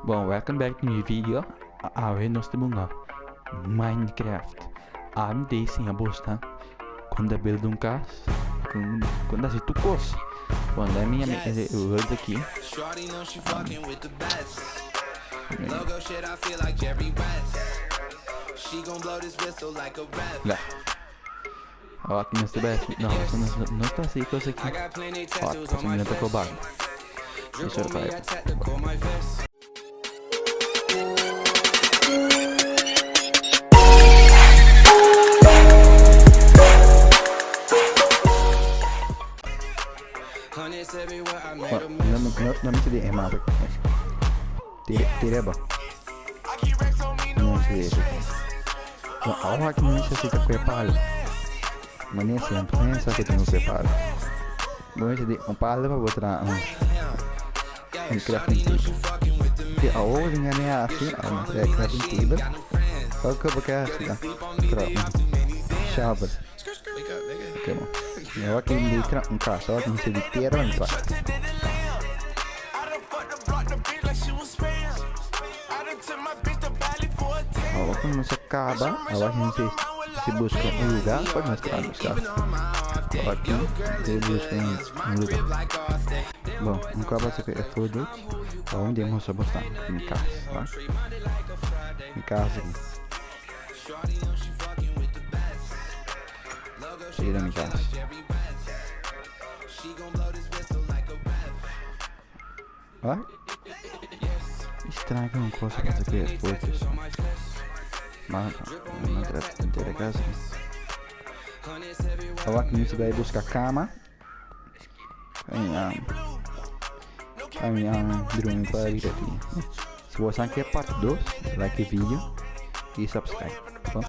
Bon, welcome back to my video. Här måste många Minecraft. Antes tinha bosta. Quando build casa, quando se tu cos. Quando a minha hoje aqui. Lá. Ó, aqui nesse best. Não está assim coisa aqui. Ó, essa menina tá roubada. Deixa eu ver. Não me se emado. Tireba. Não se Ahora que necesita preparo. Mané sempre pensa que tem um preparo. Vamos de palo para botar crafting table. Que a outra é assim, a crafting table. Qual que é a chave? Ok, bom. Eu aqui litra casa, eu aqui de terra entrar. Quando você acaba, a gente se busca um lugar para mostrar no carro. Aqui, você busca um lugar. Bom, um cabo é tudo. Onde eu vou botar? Em casa, tá? Em casa aqui. Tira em casa. Ó. Estranho que eu não posso fazer aqui as coisas. Mas não trata de ter a casa. Agora que você vai buscar cama. A minha drone para vir aqui. Se você quer parte 2, like o vídeo e subscribe. Tá bom?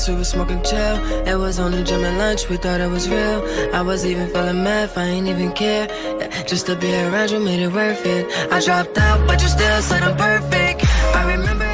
We was smoking chill. It was on the gym and lunch. We thought it was real. I was even feeling mad. I ain't even care. Just to be around you made it worth it. I dropped out, but you still said I'm perfect. I remember.